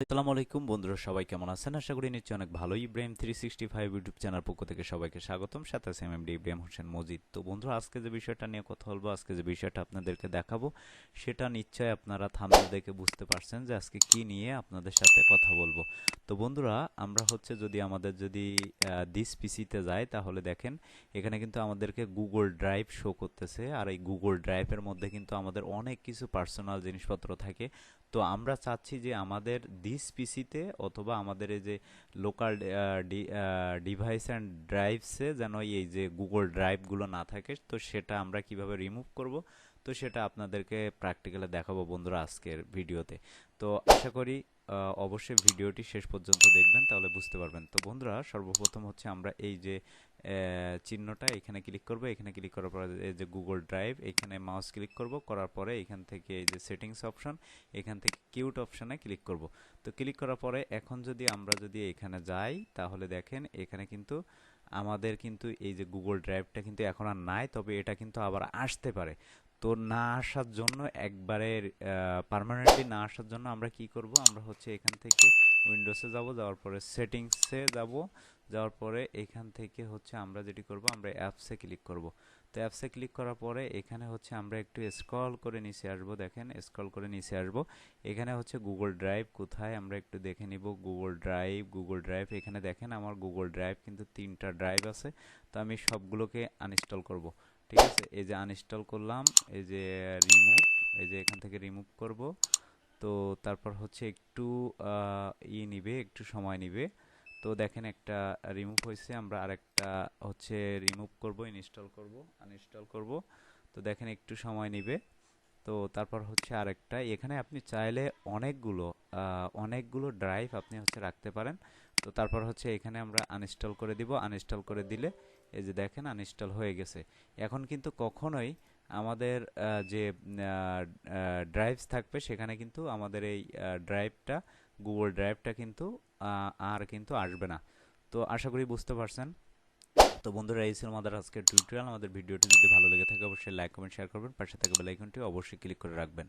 আসসালামু আলাইকুম বন্ধুরা, সবাই কেমন আছেন? আশা করি নিশ্চয়ই অনেক ভালো। ইব্রাহিম 365 ইউটিউব চ্যানেল পক্ষ থেকে সবাইকে স্বাগতম। সাথে আছে এমডি ইব্রাহিম হোসেন মজিদ। তো বন্ধুরা, আজকে যে বিষয়টা নিয়ে কথা বলবো, আজকে যে বিষয়টা আপনাদেরকে দেখাবো, সেটা নিশ্চয়ই আপনারা থাম্বনেল দেখে বুঝতে পারছেন যে আজকে কি নিয়ে আপনাদের সাথে কথা বলবো। তো বন্ধুরা, আমরা যদি দিস পিসিতে যাই, তাহলে দেখেন এখানে কিন্তু আমাদেরকে গুগল ড্রাইভ শো করতেছে। আর এই গুগল ড্রাইভের মধ্যে কিন্তু আমাদের অনেক কিছু পার্সোনাল জিনিসপত্র থাকে। তো আমরা চাচ্ছি যে আমাদের দিস পিসিতে অথবা আমাদের এই যে লোকাল ডিভাইস অ্যান্ড ড্রাইভসে যেন এই যে গুগল ড্রাইভগুলো না থাকে। তো সেটা আমরা কিভাবে রিমুভ করব, তো সেটা আপনাদেরকে প্র্যাকটিক্যালি দেখাবো বন্ধুরা আজকের ভিডিওতে। তো আশা করি অবশ্যই ভিডিওটি শেষ পর্যন্ত দেখবেন, তাহলে বুঝতে পারবেন। তো বন্ধুরা, সর্বপ্রথম হচ্ছে আমরা এই যে চিহ্নটা এখানে ক্লিক করব। এখানে ক্লিক করার পরে এই যে গুগল ড্রাইভ, এখানে মাউস ক্লিক করব। করার পরে এখান থেকে এই যে সেটিংস অপশন, এখান থেকে কিউট অপশনে ক্লিক করব। তো ক্লিক করার পরে এখন আমরা যদি এখানে যাই, তাহলে দেখেন এখানে কিন্তু আমাদের কিন্তু এই যে গুগল ড্রাইভটা কিন্তু এখন আর নাই, তবে এটা কিন্তু আবার আসতে পারে। তো না আসার জন্য, একবারে পার্মানেন্টলি না আসার জন্য আমরা কি করব, আমরা হচ্ছে এখান থেকে উইন্ডোজে যাব, যাওয়ার পরে সেটিংসে যাব। যাওয়ার পরে এখান থেকে হচ্ছে আমরা যেটি করব, আমরা অ্যাপসে ক্লিক করব। তো অ্যাপসে ক্লিক করার পরে এখানে হচ্ছে আমরা একটু স্ক্রল করে নিচে আসবো। দেখেন স্ক্রল করে নিচে আসবো, এখানে হচ্ছে গুগল ড্রাইভ কোথায় আমরা একটু দেখে নিব। গুগল ড্রাইভ এখানে দেখেন আমার গুগল ড্রাইভ কিন্তু 3টা ড্রাইভ আছে। তো আমি সবগুলোকে আনইনস্টল করব। ঠিক আছে, এই যে আনইনস্টল করলাম, এই যে রিমুভ, এই যে এখান থেকে রিমুভ করব। তো তারপর হচ্ছে একটু নিবে, একটু সময় নিবে। তো দেখেন একটা রিমুভ হয়েছে, আমরা আরেকটা হচ্ছে রিমুভ করব, আনইনস্টল করব। তো দেখেন একটু সময় নিবে। তো তারপর হচ্ছে আরেকটা, এখানে আপনি চাইলে অনেকগুলো ড্রাইভ আপনি হচ্ছে রাখতে পারেন। তো তারপর হচ্ছে এখানে আমরা আনইনস্টল করে দিব। আনইনস্টল করে দিলে এই যে দেখেন আনইনস্টল হয়ে গেছে। এখন কিন্তু কখনোই আমাদের যে ড্রাইভস থাকবে, সেখানে কিন্তু আমাদের এই ড্রাইভটা, গুগল ড্রাইভটা কিন্তু আর কিন্তু আসবে না। তো আশা করি বুঝতে পারছেন। তো বন্ধুরা, এই ছিল আমাদের আজকের টিউটোরিয়াল। আমাদের ভিডিওটি যদি ভালো লেগে থাকে অবশ্যই লাইক কমেন্ট শেয়ার করবেন, পাশে থাকা বেল আইকনটি অবশ্যই ক্লিক করে রাখবেন।